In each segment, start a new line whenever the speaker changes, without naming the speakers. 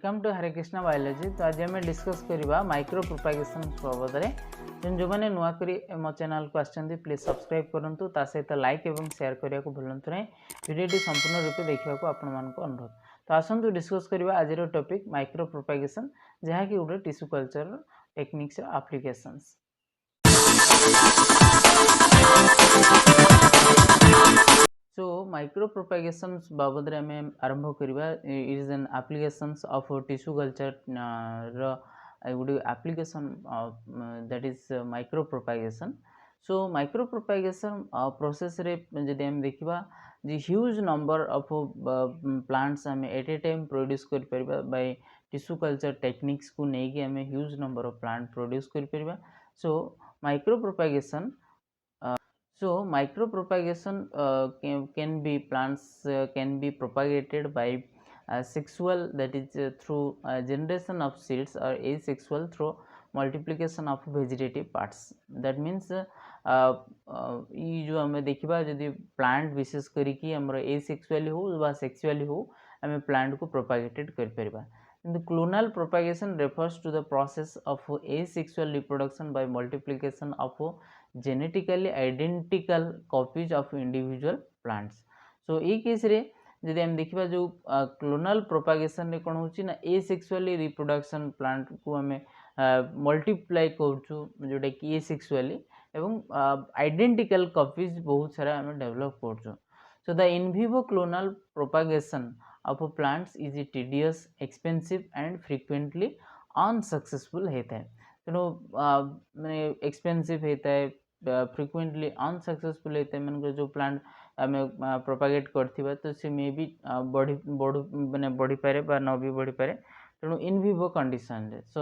Welcome to Hare Krishna biology. तो आज आम डिस्कस करवा माइक्रो प्रोपागेशन बाबद में जो मैंने नुआ करी मो चैनल को आछंती प्लीज सब्सक्राइब करूँ सहित लाइक और शेयर करने को भूलु ना। वीडियो संपूर्ण रूपे देखा आपण मानक अनुरोध। तो आसतु डिस्कस करवा आज टॉपिक माइक्रो प्रोपागेशन जहाँकि गोटे tissue culture techniques applications. So micro propagations बाबद रे हमें आरंभ करवा। It is an applications of tissue culture good application that is micro propagation. So micro propagation process रे जदि हम देखिबा जे ह्यूज नंबर ऑफ प्लांट्स हमें एट ए टाइम प्रोड्यूस कर परबा बाय टिश्यू कल्चर टेक्निक्स को नेकी हमें huge number of plant produce कर परबा। So micro propagation So micropropagation can be plants can be propagated by sexual, that is through generation of seeds, or asexual through multiplication of vegetative parts. That means ये जो हमें देखिबा जदि plant विशेष करिकी हमर asexually हो बा sexually हो हमें प्लांट को propagated कर परबा। The clonal propagation refers to the process of asexual reproduction by multiplication of genetically identical copies of individual plants. So ये केस रे जदि हम देखिबा जो क्लोनल प्रोपागेशन रे कोन होची ना एसेक्सुअली रिप्रोडक्शन प्लांट को हमें मल्टीप्लाई करछु जोटा कि एसेक्सुअली एवं आइडेंटिकल कॉपीज बहुत सारा हमें develop करछु। So the in vivo clonal propagation of plants is tedious, expensive and frequently unsuccessful होता है। तेणु माने एक्सपेंसिव होता है, फ्रिक्वेंटली अनसक्सेसफुल होता है। मन जो प्लांट आम प्रोपागेट करथिबा तो से मे भी बढ़ी पारे बा न भी बढ़ी पारे। तेणु इन विवो कंडीशन रे। So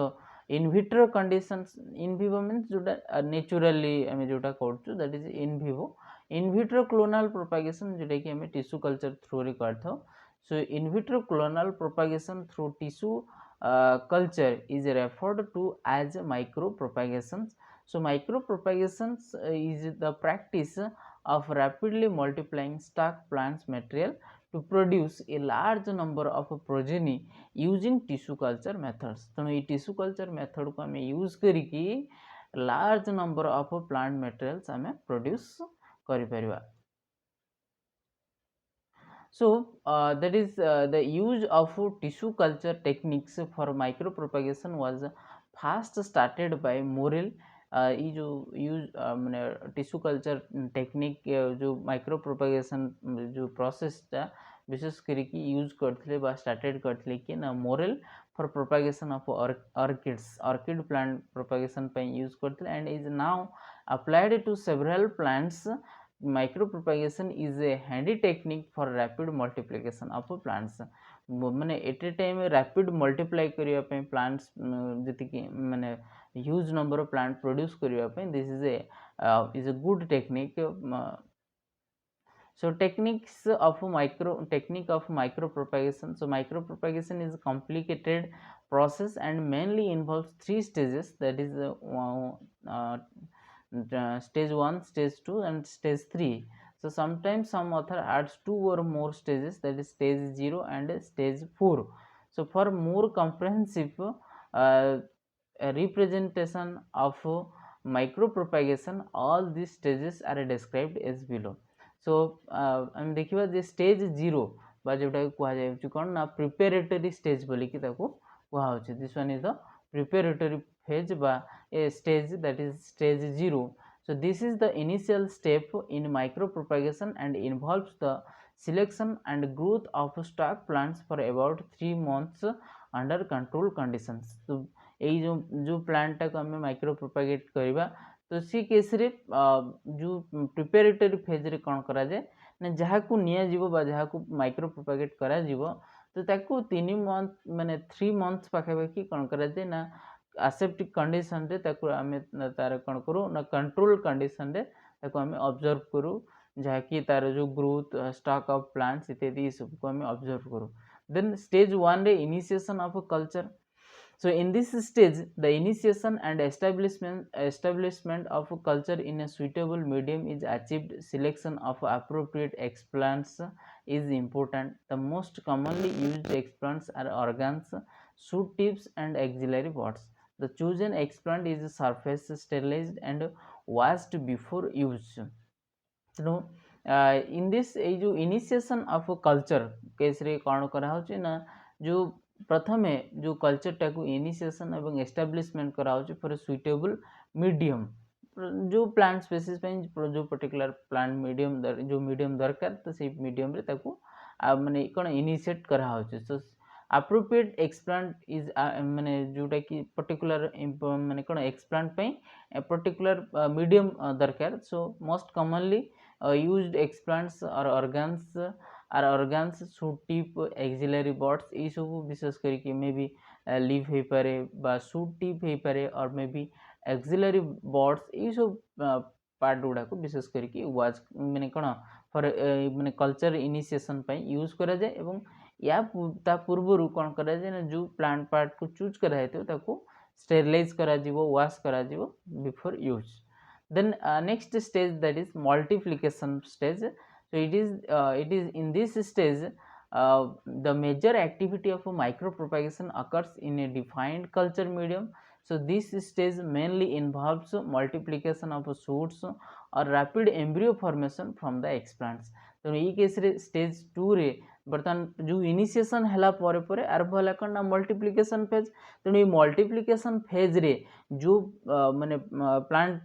in vitro conditions, in vivo means जोटा नेचुरली आम जोटा करछु that is in vivo. In vitro clonal propagation जोटा कि आम टिश्यू कल्चर थ्रू रे करथौ। So in vitro clonal propagation through tissue culture is referred to as micro propagations. So micro propagations is the practice of rapidly multiplying stock plants material to produce a large number of progeny using tissue culture methods. तो ये tissue culture method को हमें use करिकी large number of plant materials हमें produce करि परिबा। So that is the use of tissue culture techniques for micropropagation was first started by Morel। ये जो use मैंने टिश्यू कल्चर टेक्निक जो माइक्रो प्रोपागेशन जो प्रोसेस टा विशेष करके यूज करथिले बा स्टार्टेड करथिले कि ना Morel for propagation of orchid plant propagation पे यूज करथिले and is now applied to several plants. Micro propagation is a handy technique for rapid multiplication of plants. माने at a time rapid multiply करिया पे plants जति कि माने huge number of plant produce करिया पे this is a good technique. So techniques of micro propagation. So micro propagation is a complicated process and mainly involves three stages, that is stage 1, stage 2 and stage 3. So sometimes some author adds 2 or more stages, that is stage 0 and stage 4. So for more comprehensive representation of micro propagation, all these stages are described as below. So हम देखिबा जे stage 0 बा जोटा कुआ जाय कोन ना preparatory stage बोली कि ताको कुआ होचे। This one is the preparatory phase बा a stage, that is stage 0. So this is the initial step in micro propagation and involves the selection and growth of stock plants for about 3 months under control conditions. तो यही जो plant को हमें micro propagate करबा तो सी case रे जो प्रिपरेटरी फेज रे कोन करा जाय ना जहा को निया जीवो बा जहा को माइक्रो प्रोपागेट करा जीवो तो ताको 3 मंथ माने 3 मंथ्स पाखे पाखी कोन करा जाय ना एसेप्टिक कंडीशन रे ताको हमें तार कोन करू ना कंट्रोल कंडीशन रे ताको हमें ऑब्जर्व करू जहा कि तार जो ग्रोथ स्टॉक ऑफ प्लांट्स इत्यादि सब को हमें ऑब्जर्व करू। देन स्टेज 1 रे initiation of culture. So in this stage, the initiation and establishment of culture in a suitable medium is achieved. Selection of appropriate explants is important. The most commonly used explants are organs shoot tips and axillary buds. The chosen explant is surface sterilized and washed before use. ତେଣୁ in this ये जो initiation of culture case रे कौन करा होची ना जो प्रथमे जो कल्चर टाकू इनिशिएशन एवं एस्टाब्लिशमेंट करा होची फॉर सुइटेबल मीडियम जो प्लांट स्पेसीज पे जो पर्टिकुलर प्लांट मीडियम जो मीडियम दरकार तो से मीडियम रे ताकू माने कोन इनिशिएट करा होची सो appropriate explant is माने जोटा कि पर्टिकुलर माने कोन एक्सप्लांट पे पर्टिकुलर मीडियम दरकार so most commonly used explants or organs shoot tip axillary buds ये सब विशेष करके मे बी लीफ हो पारे बा shoot tip हो पारे और मे बी axillary buds ये सब पार्ट गुड़ा को विशेष करके वाज माने कोन फॉर माने कल्चर इनिशिएशन पे यूज करा जाए एवं या ता पूर्व कौन करा जाए ना जो प्लांट पार्ट को चूज करा है ताको स्टेरिलाइज करा जीवो वॉश करा जीवो before use. Then next stage, that is multiplication stage. So it is in this stage the major activity of micropropagation occurs in a defined culture medium. So this stage mainly involves multiplication of shoots or rapid embryo formation from the explants. तो ये case रे stage 2 रे बर्तमान जो initiation हला परे परे आरंभ हला कना मल्टीप्लिकेशन फेज. तेणु ये मल्टीप्लिकेशन फेज रे जो माने प्लांट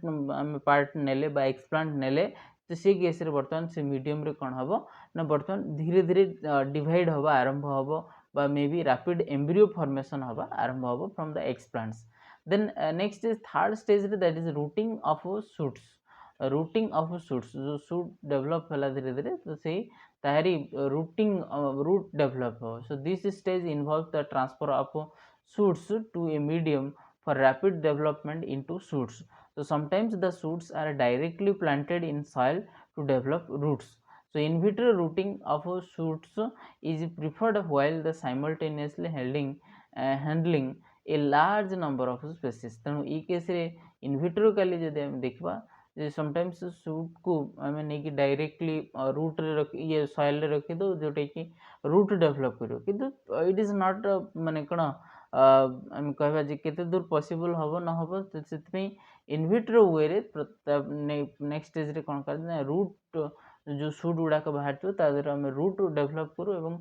पार्ट नेले बा एक्सप्लांट नेले तो से केस रे बर्तमान से मीडियम रे कोन हबो ना बर्तमान धीरे धीरे डिवाइड हबा आरंभ हबो बा may be rapid embryo formation हबा आरंभ हबो from the explants. Then next is third stage रे that is rooting of shoots. Rooting of shoots जो शूट डेवलप हला धीरे धीरे तो से तारी रूटिंग रूट डेवलप हो. So this stage involve the transfer of shoots to a medium for rapid development into shoots. So sometimes the shoots are directly planted in soil to develop roots. So in vitro rooting of shoots is preferred while the simultaneously handling a large number of species. तेणु ई case रे in vitro काली जदि हम देखबा जे sometimes shoot को आमे नै कि directly root रे रख ये सॉइल रे रखि दो जोटे कि रूट डेवलप करियो किंतु इट इज नॉट माने कोन आम कहबा जे केते दूर पॉसिबल हबो न हबो से इनविट्रो वे रे नेक्स्ट स्टेज रे कोन कर ना रूट जो शूट गुड़ा को बाहर तो तादर हम रूट डेवलप करू एवं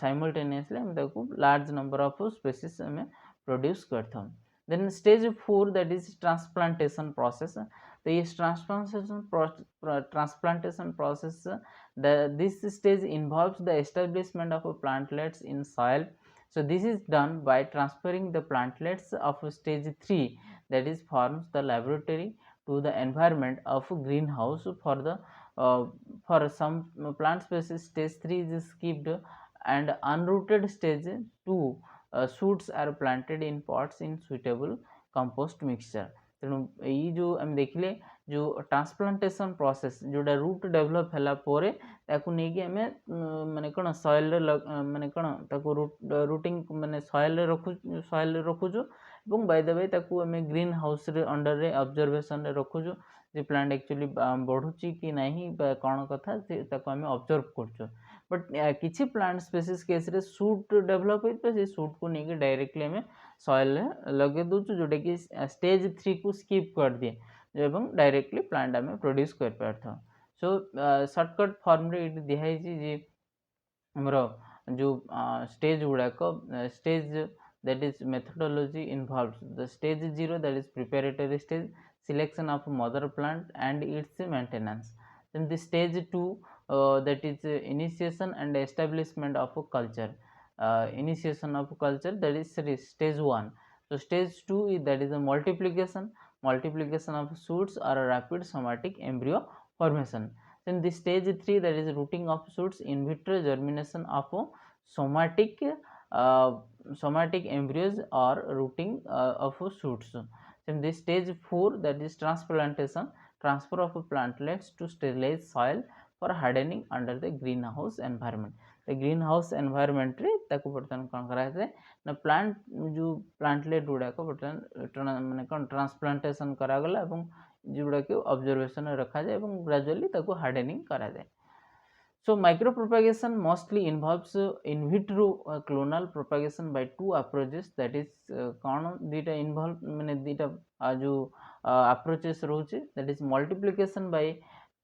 साइमल्टेनियसली हम ताको लार्ज नंबर ऑफ स्पीशीज हम प्रोड्यूस करथम. Then stage 4 that is transplantation process. तो ये transplantation process this stage involves the establishment of plantlets in soil. So this is done by transferring the plantlets of stage 3 that is forms the laboratory to the environment of greenhouse for the for some plant species stage 3 is skipped and unrooted stage 2 shoots are planted in pots in suitable compost mixture. तेणु ये जो हम देखिले जो transplantation process जोटा root develop हला पोरे ताकू नै कि हमें माने कोन सॉइल रे माने कोन ताकू रूटिंग माने सॉइल रे रखु जो एवं बाय द वे ताकू हमें ग्रीन हाउस रे अंडर रे ऑब्जर्वेशन रे रखु जो जे प्लांट एक्चुअली बढ़ुची कि नहीं बा कोन कथा ताकू हमें ऑब्जर्व करछो. बट किछि प्लांट स्पीशीज केस रे शूट डेवलप होई तो से शूट को नै कि डायरेक्टली हमें सॉइल लगे दूचु जोटा कि स्टेज 3 को स्किप कर दिए एवं डायरेक्टली प्लांट आम प्रोड्यूस कर पारथो. सो शॉर्टकट फॉर्म रे इट दिहाई जे हमर जो स्टेज गुड़ाक stage that is methodology involves the stage 0 that is preparatory stage selection of mother plant and its maintenance. Then the stage 2 that is initiation and establishment of a culture. Initiation of culture that is stage 1. So stage 2 is that is a multiplication of shoots or a rapid somatic embryo formation. Then the stage 3 that is rooting of shoots, in vitro germination of somatic embryos or rooting of shoots. Then the stage 4 that is transplantation, transfer of plantlets to sterilized soil for hardening under the greenhouse environment. The greenhouse environment रे ताको बर्तन कोन करा है ना plant जो plantlet गुड़ा को बर्तन माने कोन ट्रांसप्लांटेशन करा गला एवं जुड़ा के ऑब्जर्वेशन रखा जाए एवं ग्रेजुअली ताको हार्डनिंग करा जाए. So micropropagation mostly involves in vitro clonal propagation by two approaches, that is कौन दीटा involve मैंने दीटा जो approaches रोचे, that is multiplication by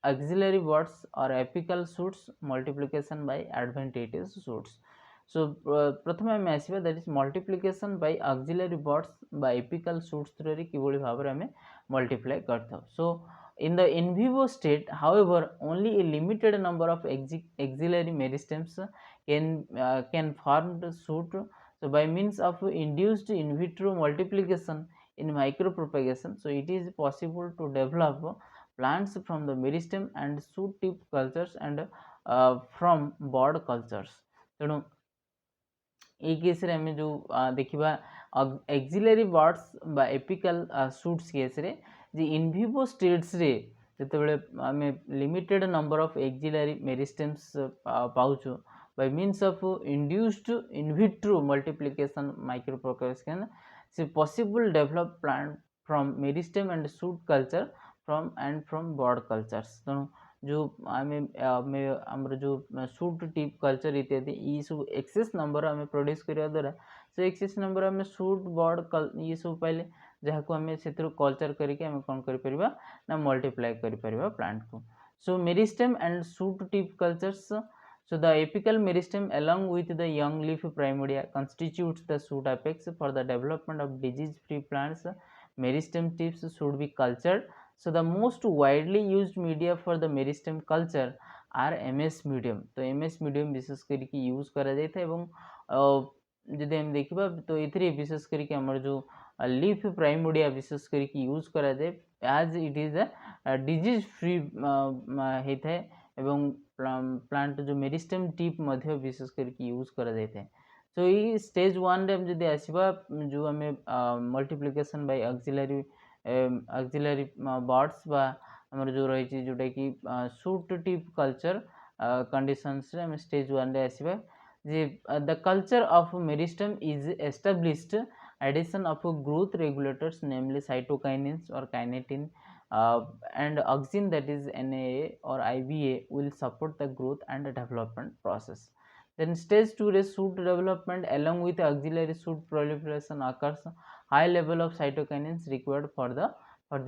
axillary buds or apical shoots, multiplication by adventitious shoots. So प्रथमे आम आसवा that is multiplication by axillary buds by apical shoots through किभली भाव में आम multiply करता. So in the in vivo state, however, only a limited number of axillary meristems can form the shoot. So by means of induced in vitro multiplication in micropropagation, so it is possible to develop plants from the meristem and shoot tip cultures and from bud cultures. तेणु ये case रे आम जो देखा axillary buds बा apical shoots case रे जे in vivo states रे जिते आम limited number of axillary meristems पाउछु by means of induced in vitro multiplication micropropagation, so possible develop plant from meristem and shoot culture from bud cultures. तो जो आम जो शूट टिप कल्चर इत्यादि ये सब एक्सेस नंबर आम प्रोड्यूस करने द्वारा से एक्सेस नंबर आम शूट बर्ड ये सब पाइले जहाँ को आम से कल्चर करके कौन कर ना मल्टीप्लाई कर प्लांट को. So meristem and shoot tip cultures. So the apical meristem along with the young leaf primordia constitutes the shoot apex. For the development of disease-free plants, meristem tips should be cultured. So the most widely used media for the meristem culture are MS medium. तो MS medium विशेष करके use करा जाता है एवं जदि हम देखा तो ये विशेष करके आमर जो लीफ प्राइमोडिया विशेष करके यूज करा जाए as it is a disease free होता है एवं प्लांट जो मेरिस्टेम टिप मध्य विशेष करके यूज करा जाता है. सो ये स्टेज 1 रे जदि आसवा जो आम मल्टीप्लिकेशन बाय एक्सिलरी बर्ड्स बा हमर जो रही जोटा कि शूट टिप कल्चर कंडीशंस रे आम स्टेज 1 रे आसवा जे the culture of meristem is established addition of growth regulators namely cytokinins or kinetin and auxin that is NAA or IBA will support the growth and development process. Then stage 2 re shoot development along with auxiliary shoot proliferation occurs. High level of cytokinins required for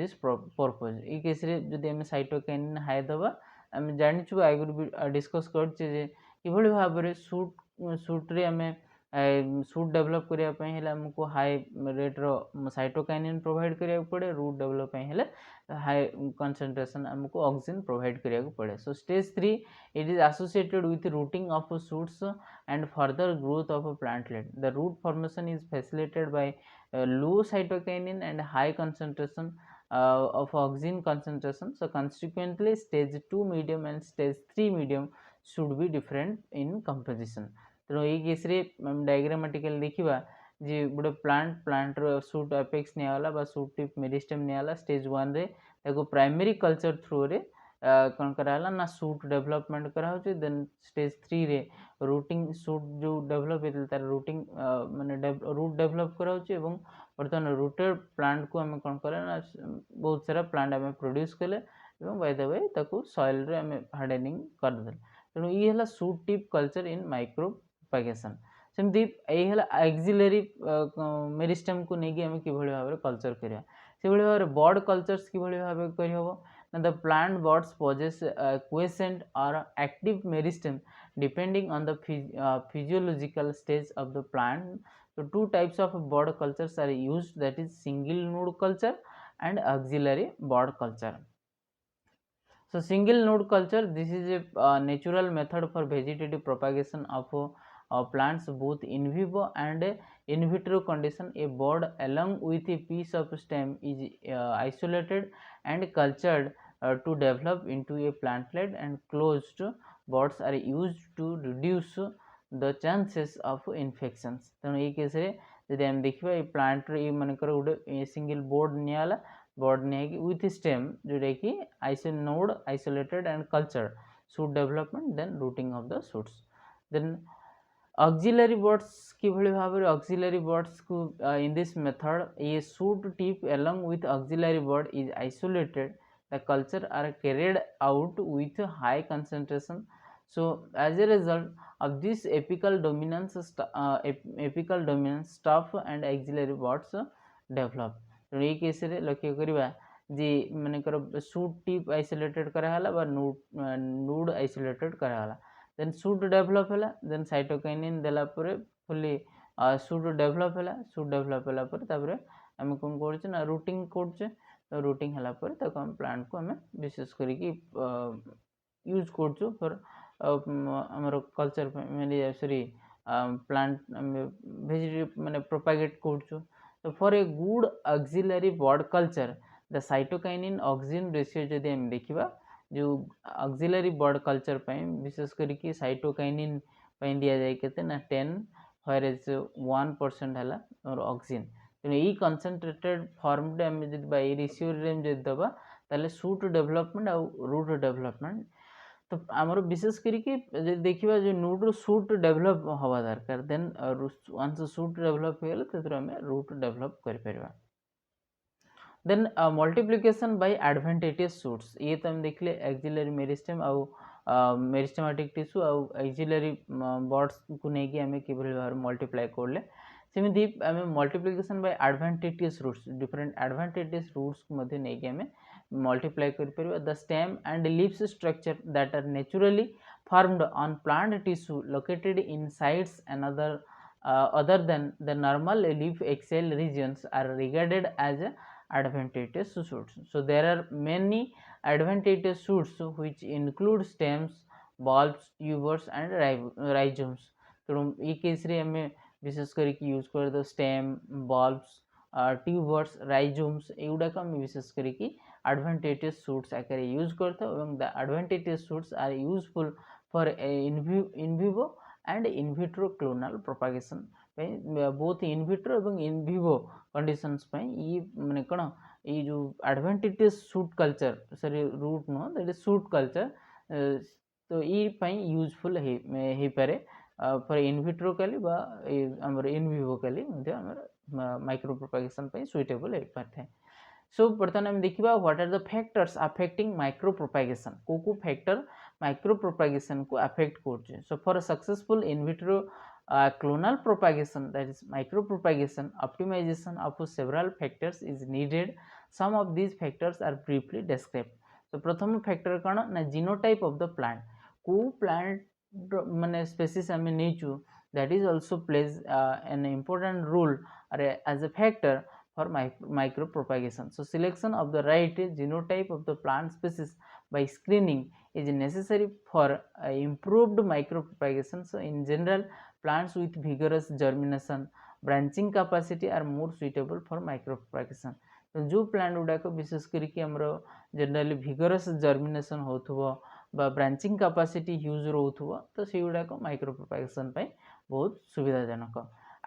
this purpose. ये case रे जदि हम cytokinin high दबा हम जानिछु आगु discuss करछे जे किभली भाव रे शूट रे हमें शूट डेवलप करने आमको हाई रेट रो साइटोकाइनिन प्रोवाइड करिया पड़े. रूट डेवलप हेले हाई कंसंट्रेशन आमको ऑक्सीजन प्रोवाइड करिया पड़े. So stage 3 it is associated with rooting of shoots and further growth of plantlet. The root formation is facilitated by low cytokinin and high concentration of oxygen concentration. So consequently stage 2 medium and stage 3 medium should be different in composition. तेणु ये case रे diagrammatical देखा जे गोटे plant shoot apex निगला shoot tip meristem निगला stage 1 रे ताको प्राइमरी कल्चर थ्रू रे कौन कराला ना शूट डेवलपमेंट करा होचे. देन स्टेज 3 रे रूटिंग शूट जो डेवलप होता तार रूटिंग माने रूट डेवलप करा होचे एवं बर्तमान रूटेड प्लांट को आम कौन करा ना बहुत सारा प्लांट आम प्रोड्यूस कले एवं बाय द वे ताको सॉइल रे आम हार्डनिंग कर देले. तेणु ये हला shoot tip culture in micro propagation. सेमती ये एक्सिलरी मेरिस्टेम को लेकिन आम कि भाव में कल्चर करा से भाव में बर्ड कल्चर्स कि भाव करहब ना the plant buds possess quiescent और active meristem depending on the physiological stage of the plant. So two types of bud cultures are used, that is single node culture and auxiliary bud culture. So single node culture, this is a natural method for vegetative propagation of plants both in vivo and in vitro condition. A bud along with a piece of stem is isolated and cultured to develop into a plantlet, and closed buds are used to reduce the chances of infections. तेणु ये case रे जदि हम देखिबा ए plant रे मानकर गोटे single bud नियाला बोर्ड नहीं विथ स्टेम जोटा कि node isolated and culture shoot development then rooting of the shoots. Then auxiliary buds कि भाव में ऑक्सिलरी बर्ड्स को इन दिस मेथड ये shoot tip along with auxiliary bird is isolated. The culture are carried out with high concentration So as a result of this apical dominance stuff and axillary buds develop. तो ये case रे लक्ष्य करिबा जे Manekar shoot tip isolated कराला बा नूड isolated कराला then shoot develop होला then cytokinin देला परे फुली शूट डेवलप होला परे तापरे हम कोन करछ ना रूटिंग करछ तो रूटिंग होला परे ताको हम प्लांट को हम विशेष करी कि यूज करछ फॉर हमर कल्चर माने सॉरी प्लांट वेजिटेटिव माने प्रोपागेट करछ. So for a good auxiliary bud culture the cytokinin oxygen ratio जदि हम देखिबा जो auxiliary bud culture पई विशेष करी कि cytokinin पई दिया जाय केते ना 10 whereas 1% हला और ऑक्सीजन तो ई कंसंट्रेटेड फॉर्म रे हम जदि बाय रेशियो रे हम जदि दबा ताले शूट डेवलपमेंट और रूट डेवलपमेंट तो आमर विशेष करी कि देखिबा जो नोड रो शूट डेवलप हवा दरकार देन वंस शूट डेवलप हेले तत्र हम रूट डेवलप कर परबा. Then multiplication by advantages shoots ये तो हम देखले एक्सिलरी मेरिस्टेम आ मेरिस्टेमेटिक टिश्यू आ एक्सिलरी बॉड्स को नै कि हमें केवल बार मल्टीप्लाई करले सेमिति हमें multiplication by adventitious roots different adventitious roots को मध्ये नै कि हमें multiply कर परिबा. The stem and leaves structure that are naturally formed on plant tissue located in sites another other than the normal leaf axil regions are regarded as adventitious shoots. So there are many adventitious shoots which include stems, bulbs, tubers and rhizomes. तो ये case रे हमें विशेष करके use कर दो stem bulbs tubers rhizomes एगुडा को हम विशेष करके advantageous shoots आकार यूज करता एवं the advantageous shoots are useful for in vivo and in vitro clonal propagation both in vitro एवं in vivo conditions पे ये माने कोन ये जो advantageous shoot culture sorry root no that is shoot culture तो ये पे यूजफुल हे पारे फॉर इन विट्रो काली बा हमर इन विवो काली मध्ये हमर माइक्रो प्रोपागेशन पे सुइटेबल हे पाथे. So बर्तमान हम देखिबा what are the factors affecting micropropagation को फैक्टर माइक्रो प्रोपागेशन को अफेक्ट करछे. So for a successful in vitro clonal propagation that is micro propagation optimization of several factors is needed. Some of these factors are briefly described. So प्रथम factor कौन ना genotype of the plant को plant माने species हमें नेचु that is also plays an important role as a factor for micropropagation. So selection of the right genotype of the plant species by screening is necessary for improved micropropagation. So in general plants with vigorous germination branching capacity are more suitable for micropropagation. तो जो plant गुडा को विशेष करके हमरो generally vigorous germination होथबो बा branching capacity huge रहथबो तो से गुडा को माइक्रोप्रोपागेशन पे बहुत सुविधाजनक.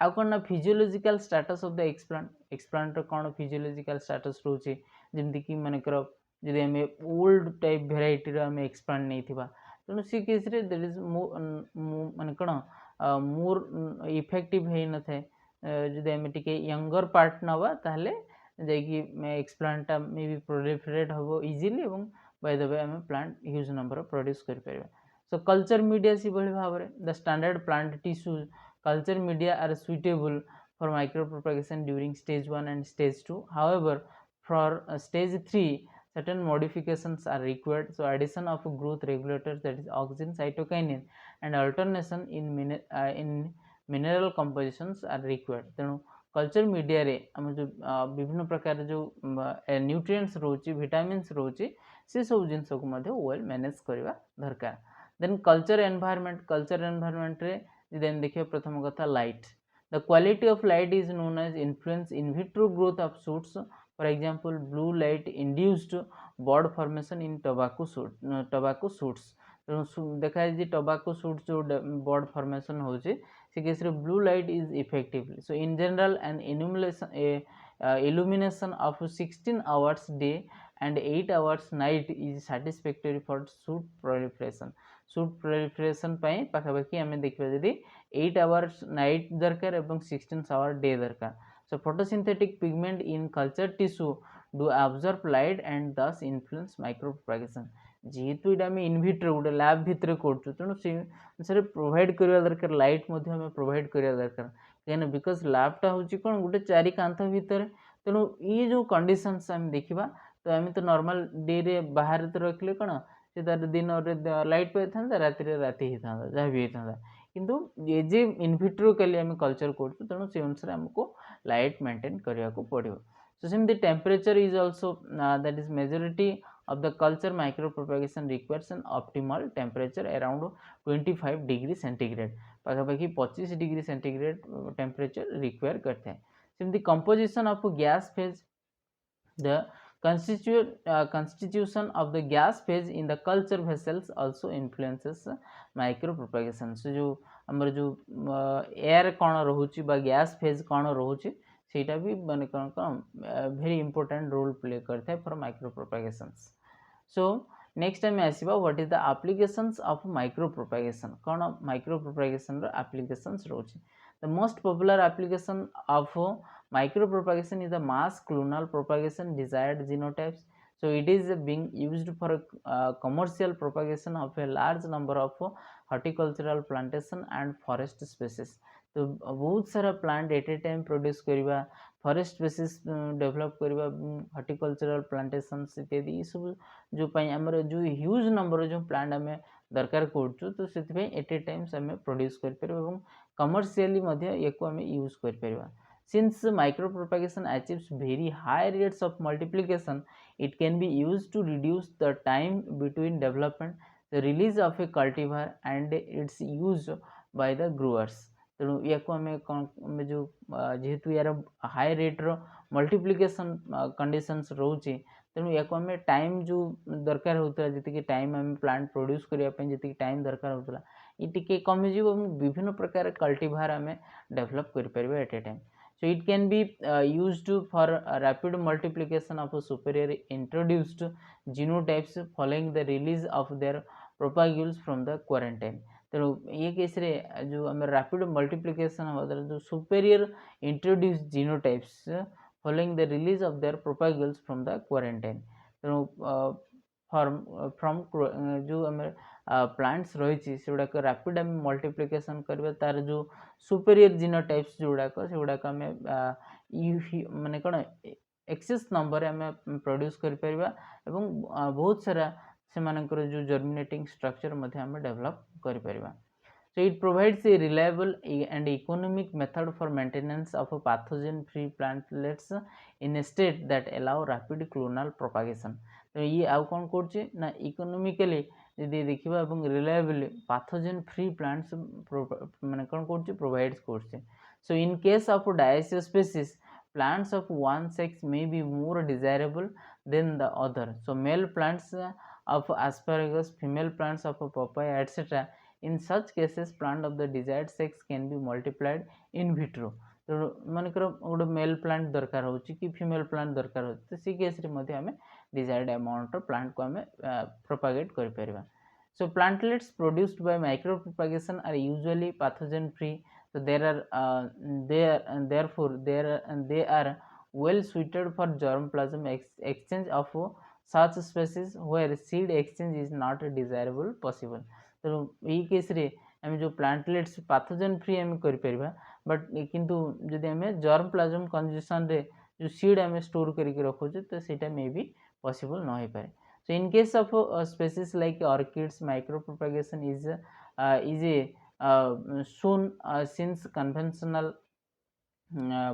आउ कौन ना physiological status of the explant कौन फिजियोलॉजिकल स्टेटस रोचे जेमति कि मानकर जदि हमें ओल्ड टाइप वेराइटी रो हमें एक्सप्लांट नहीं थिबा तेणु सी केस रे दैट इज माने कौन मोर इफेक्टिव है न थे जदि हमें टिके यंगर पार्ट नवा ताहले जाकी एक्सप्लांट मे बी प्रोलिफरेट हबो इजीली एवं बाय द वे हमें प्लांट ह्यूज नंबर प्रोड्यूस कर परबा. सो कल्चर मीडिया सी बळी भाबरे the standard plant tissue culture media are suitable for micropropagation during stage 1 and stage 2. However, for stage 3 certain modifications are required. So addition of growth regulators that is auxin cytokinin and alternation in mineral compositions are required. तेणु culture media रे हम जो विभिन्न प्रकार जो nutrients रोची vitamins रोची से सब जिंस को मध्ये वेल मैनेज करबा दरकार. देन कल्चर एनवायरनमेंट रे then देखिए प्रथम कथा light. The quality of light is known as influence in vitro growth of shoots. For example, blue light induced bud formation in tobacco shoots. देखा है जी tobacco shoots जो bud formation हो जे से case रे blue light is effectively. So in general an illumination of 16 hours day and 8 hours night is satisfactory for shoot proliferation. Shoot proliferation पाई पाखापाखि आम देखा जदि 8 आवर्स नाइट दरकार एवं 16 आवर डे दरकार. So photosynthetic pigment in culture tissue do observe light and thus influence micro propagation जेहेतु ये आम इनविट्रो गोटे लैब भितर कर तेणु से अनुसार प्रोवाइड करवा दरकार लाइट प्रोवाइड करवा दरकार कहीं बिकज लैबटा हूँ कौन गोटे चारि कांथ भितर तेणु ये जो कंडीशंस आम देखा तो आम तो नॉर्मल डे रे बाहर तो रखले कौन से तार दिन लाइट पाई था राति राति होता जहाँ भी होता किंतु ये जे इनविट्रोकाली आम कल्चर कर तेणु से अनुसार आमको लाइट मेंटेन करने को पड़ो सो सेमती temperature is also that is majority of the culture micropropagation requires an optimal temperature around 25 degree centigrade पाखापाखि 25 degree centigrade temperature require करते हैं सेमती composition of gas phase the constitution of the gas phase in the culture vessels also influences micropropagation so जो हमर जो air कौन रोचे बा gas phase कौन रोचे सेटा भी माने कौन कौन वेरी इंपोर्टेंट रोल प्ले करता है for micropropagations so next time आसीबा what is the applications of micropropagation कौन माइक्रोप्रोपागेशन रो एप्लीकेशंस रोचे the most popular application of micropropagation is the mass clonal propagation desired genotypes so it is being used for commercial propagation of a large number of horticultural plantation and forest species तो बहुत सारा plant at a time produce करवा forest species develop करवा horticultural plantations इत्यादि ये सब जो आमर जो ह्यूज नंबर जो प्लांट आम दरकार कर तो से एट ए टाइम्स आम प्रोड्यूस कर कमर्शियली आम यूज कर Since micropropagation achieves very high rates of multiplication, it can be used to reduce the time between development, the release of a cultivar and its use by the growers. तेणु या जो जेहेतु यार high रेट्र multiplication conditions रोचे तेणु या time जो दरकार होता जी टाइम आम प्लांट प्रोड्यूस करने जी टाइम दरकार होता ये टी कमिज विभिन्न प्रकार कल्टीभार आम डेभलप कर at a time so it can be used for rapid multiplication of superior introduced genotypes following the release of their propagules from the quarantine तेणु ये केस रे जो आम रैपिड मल्टीप्लिकेशन हम जो superior introduce genotypes following the release of their propagules from the quarantine तेणु from जो आम प्लांट्स रही सेगुड़ाक रैपिड आम मल्टीप्लिकेशन करवा तार जो सुपेरियर जीनोटाइप्स जोड़ाक से आम माने कौन एक्सेस नंबर आम प्रोड्यूस कर बहुत सारा से जो जर्मिनेटिंग स्ट्रक्चर आम डेवलप कर so it provides a reliable and economic method for maintenance of a pathogen free plantlets in a state that allow rapid clonal propagation तो ये आउ कौन कर इकोनोमिकली यदि देखा रिलायबली पैथोजेन फ्री प्लांट्स माने कौन कर प्रोवाइड कर so in case of dioecious species plants of one sex may be more desirable than the other so male plants of asparagus female plants of papaya etc in such cases plant of the desired sex can be multiplied in vitro तो मानकर गोटे male plant दरकार हो कि female plant दरकार हो तो सी केस आम डिजायर्ड अमाउंट प्लांट को आम प्रोपागेट कर so plantlets produced by micro propagation are usually pathogen free so therefore they are well suited for germplasm exchange of such species where seed exchange is not desirable possible तो यही case रे आम जो plantlets pathogen free आम कर but किंतु जदि आम जर्मप्लाज्म कंडीशन रे जो सीड आम स्टोर करके रखुचे तो सेटा मे बी पॉसिबल न हो पाए so in case of species like orchids micropropagation is a soon since conventional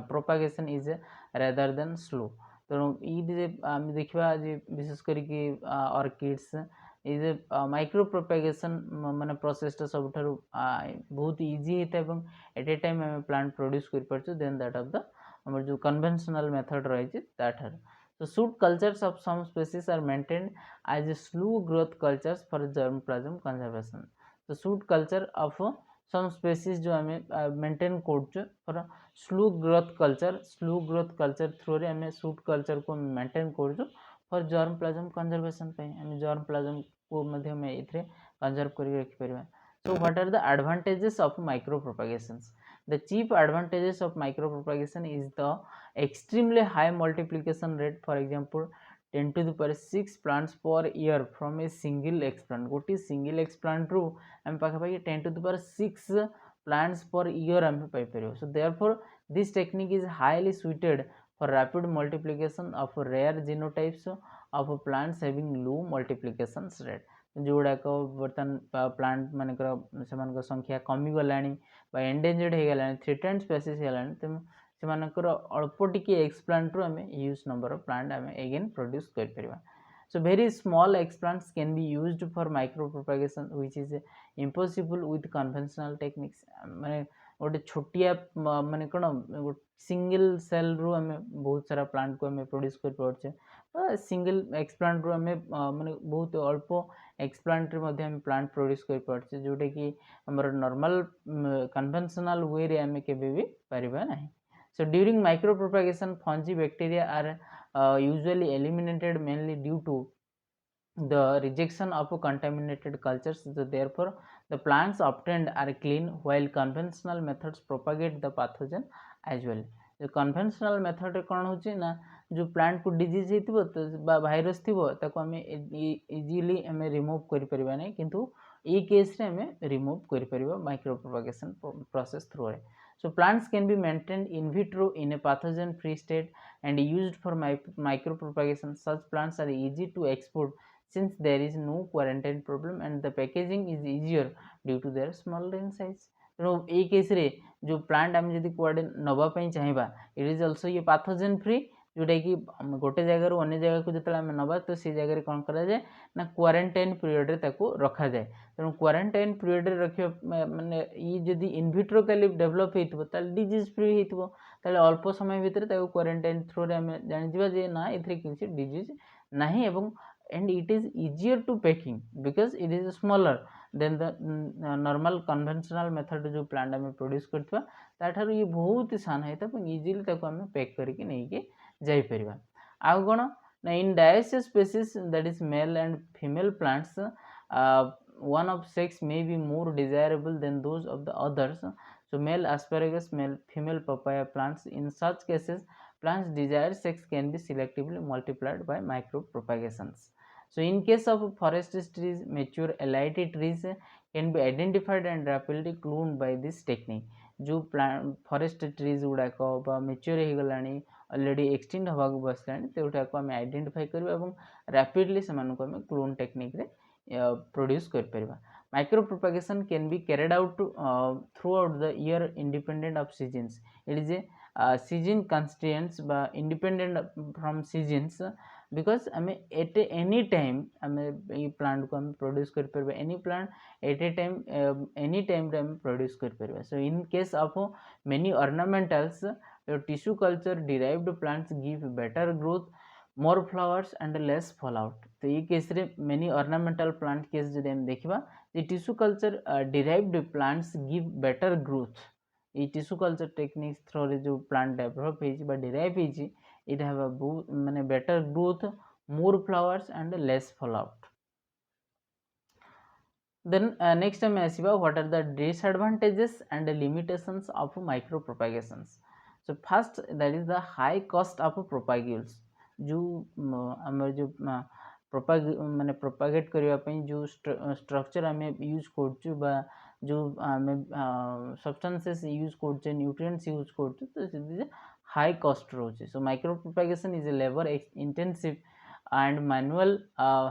propagation is rather than slow तेणु ये आम देखा विशेष करके ऑर्किड्स ये माइक्रो प्रोपागेशन माने प्रोसेसटा सब बहुत इजी होता है एट ए टाइम आम प्लांट प्रोड्यूस कर देन दैट ऑफ द हमर जो कन्वेंशनल मेथड रही so shoot cultures of some species are maintained as slow growth cultures for germplasm conservation so shoot culture of some species जो आम maintain कर for slow growth culture through रे आम shoot culture को maintain कर for germplasm conservation आम germplasm को conserve कर रखिपर so what are the advantages of micro propagations The chief advantages of micropropagation is the extremely high multiplication rate. For example, 10 to the power 6 plants per year from a single explant. गोटे single explant रू हम पाखापाखि 10 to the power 6 plants per year हम Piper. So therefore this technique is highly suited for rapid multiplication of rare genotypes of plants having low multiplication rate. जोड़ाक बर्तमान plant मानकर से संख्या कमिगला endangered हो गला थ्रेटेन्ड स्पेसीज होगा तेणु से अल्प टी एक्सप्लांट रू आम ह्यूज नंबर ऑफ प्लांट आम एगेन प्रोड्यूस कर. So very small explants can be used for micropropagation which is impossible with conventional techniques. माने गोटे छोटिया माने कौन सिंगल सेल रू आम बहुत सारा प्लांट को आम प्रोड्यूस कर पार्चे. सिंगल एक्सप्लांट रू आम माने बहुत अल्प एक्सप्लांट आम प्लांट प्रोड्यूस कर पार्चे जोटा कि आमर नॉर्मल कन्वेंशनल वे रे आम केबे भी परिबा नहीं. So during micropropagation fungi bacteria are usually eliminated mainly due to the rejection of contaminated cultures. So therefore the plants obtained are clean while conventional methods propagate the pathogen as well. जो conventional method कौन होची ना जो plant को disease हेतिबो तो virus थिबो ताको हमें इजीली हमें रिमूव करि परिबा नै किंतु ए केस रे हमें रिमूव करि परिबा माइक्रोप्रोपगेशन प्रोसेस थ्रू रे. So plants can be maintained in vitro in a pathogen free state and used for micropropagation. Such plants are easy to export since there is no quarantine problem and the packaging is easier due to their small in size. तेणु ये case रे जो plant आम जदि कुआडे नवाई चाहिए it is also ये पाथोजेन free जोटा कि गोटे जगार अन्य जगह को जो आम नवा तो से जगह कौन कराए ना क्वारंटाइन पीरियड रे ताको रखा जाए. तेणु क्वारंटाइन पीरियड रे रखिया माने ये जदि इनविट्रोकाली डेभलप होइतबो ताले डिजीज फ्री होइतबो ताले अल्प समय भितर ताको क्वारंटाइन थ्रू रे हम जानि जिबा जे ना एथरे किछि डिजीज नाही एवं and it is easier to packing because it is smaller than the normal conventional method जो plant आम प्रोड्यूस करथिबा ताठारु ये बहुत सान है तो इजीली ताको आम पैक करके नहीं के जाई परिबा. आउ कोन ना इन dioecious species that is male and female plants one of sex may be more desirable than those of the others. So male asparagus, male female papaya plants, in such cases plants desired sex can be selectively multiplied by micropropagations. So in case of forest trees, mature elite trees can be identified and rapidly cloned by this technique. जो plant forest trees गुड़ाक mature हो गलानी already extend होगा बसलानी तेटा को आम identify करबा एवं rapidly से मानक आम क्लोन टेक्निक रे प्रोड्यूस कर परिबा. Micropropagation can be carried out throughout the year independent of seasons. It is a season constraints but independent from seasons because आम एट एनी टाइम आम ये प्लांट को आम प्रोड्यूस कर परबा. Any plant at a time any time रे आम produce कर परबा. So in case of many ornamentals tissue culture derived plants give better growth, more flowers and less fall out. तो ये केस रे मेनी ऑर्नामेंटल प्लांट केस जदि हम देखिबा जे tissue culture derived plants give better growth. ये tissue culture techniques through रे जो प्लांट डेवलप होइछि बा डिराइव होइछि it have a माने better growth, more flowers and less fallout. Then next time आसीबा what are the disadvantages and limitations of micropropagations. So first that is the high cost of propagules. जो हमर जो माने propagate करिया पई जो structure हमें use करछु बा जो हमें सब्सटेंसेस यूज करछु न्यूट्रिएंट्स यूज करछु तो high cost रोचे. So micropropagation is a labor intensive and manual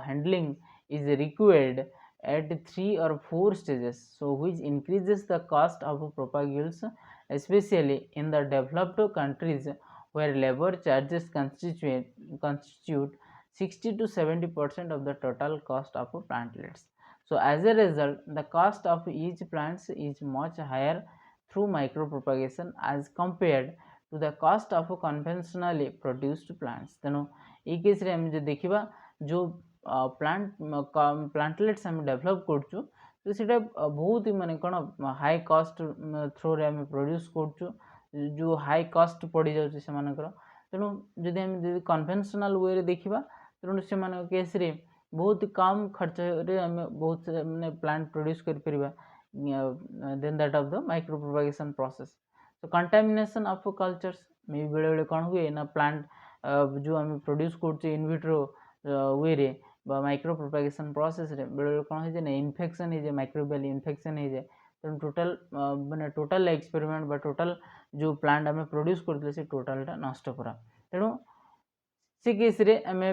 handling is required at 3 or 4 stages, so which increases the cost of propagules especially in the developed countries where labor charges constitute 60 to 70% of the total cost of plantlets. So as a result the cost of each plant is much higher through micropropagation as compared to the cost of conventionally produced plants. तेणु ये case रे हम जो देखिबा जो plantlets हम develop करछु तो सेटा बहुत ही माने कोन हाई कॉस्ट थ्रू रे हम प्रोड्यूस करछु जो हाई कॉस्ट पड़ी जाउछि से मानकर. तेणु जदि हम कन्वेंशनल वे रे देखिबा तेणु से मान केस रे बहुत कम खर्च रे हम बहुत माने प्लांट प्रोड्यूस कर परिबा then that of the micropropagation process. So contamination of cultures may बेले बेले कौन हुए ना प्लांट जो आम प्रोड्यूस कर इनविट्रो वे रे माइक्रो प्रोपागेशन प्रोसेस रे बेले बेले कौन हो इनफेक्शन हो जाए माइक्रोबियल इनफेक्शन हो जाए तेणु टोटाल माने टोटाल एक्सपेरिमेंट बा टोटाल जो प्लांट आम प्रोड्यूस करते से टोटालटा नष्ट पूरा तेणु से केस रे आमे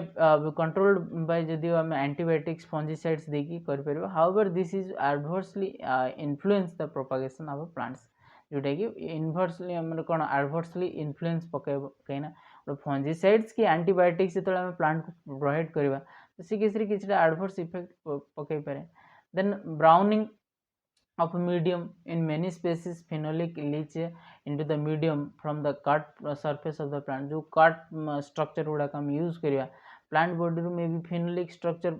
कंट्रोल्ड बाय जदि आमे एंटीबायोटिक्स फंजीसाइड्स देकी कर परबो however this is adversely influence the propagation of plants जोटा कि इनवर्सली आम कौन एडवर्सली इन्फ्लुएंस पकेब कहीं फंजीसाइड्स कि एंटीबायोटिक्स जो आम प्लांट को प्रोवाइड करवा तो से केस रे किसी एडवर्स इफेक्ट पकई पारे then browning of medium in many species phenolic leach into the medium from the cut surface of the plant जो cut structure गुड़ा हम यूज करिया प्लांट बॉडी रू में भी phenolic structure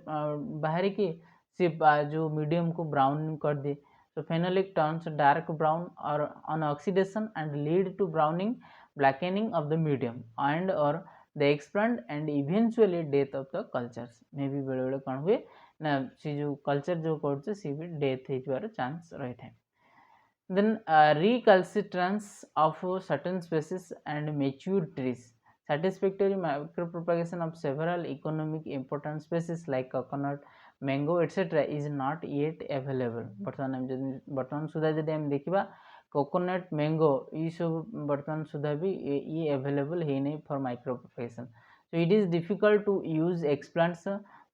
बाहर की से जो medium को brown कर दे so phenolic turns dark brown or on oxidation and lead to browning blackening of the medium and or the explant and eventually death of the cultures may be बेले बेले कौन हुए ना सी जो कल्चर जो कर सी भी डेथ हो चांस रही है then recalcitrance of certain species and mature trees satisfactory micro propagation of several economic important species like coconut mango etc is not yet available बर्तमान सुधा जब हम देखा कोकोनट मैंगो ये सब बर्तमान सुधा भी ये अवेलेबल है नहीं for micro propagation so it is difficult to use explants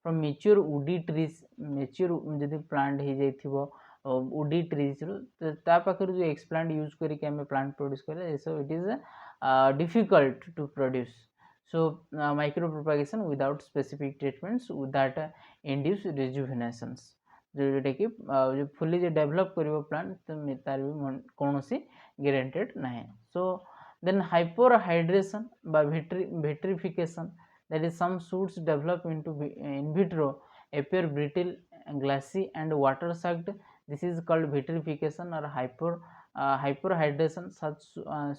from mature woody trees mature जब प्लांट हो जाइए वुडी ट्रीज पाखे जो एक्सप्लांट यूज करके आम प्लांट प्रोड्यूस करें सब it is difficult to produce so micro propagation without specific treatments that induce rejuvenations जोटा कि जो फुली जो डेभलप कर प्लांट तो तार भी कौन गारंटेड ना so then hypohydration vitrification that is some shoots develop into in vitro appear brittle glassy and water sucked this is called vitrification or hyperhydration such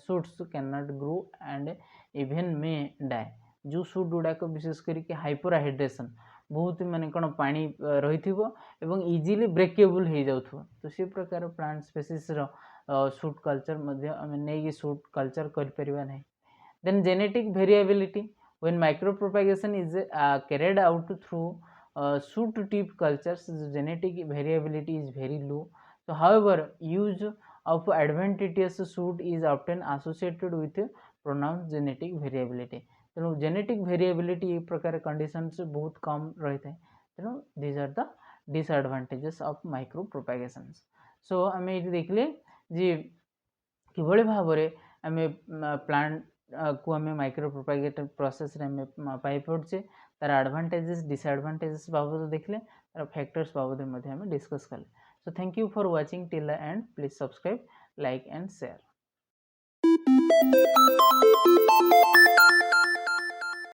shoots cannot grow and even may die जो shoot गुड़ाक विशेष करके hyperhydration बहुत माने कौन पानी रही एवं easily breakable हो जाऊँ तो से प्रकार प्लांट स्पेसीस शूट कल्चर नहीं शूट कल्चर कर then genetic variability when micropropagation is carried out through shoot tip cultures the genetic variability is very low so however use of adventitious shoot is often associated with pronounced genetic variability तेणु genetic variability एक प्रकार conditions बहुत कम रही है तेणु these are the disadvantages of micropropagations so आम ये देखले जी किभली भाव में आम प्लांट को आम माइक्रो प्रोपागेशन प्रोसेस पाई पड़े तार एडवांटेजेस डिसएडवांटेजेस बाबद देखले तार फैक्टर्स बाबद आम डिस्कस कले so thank you for watching till the end please subscribe like and share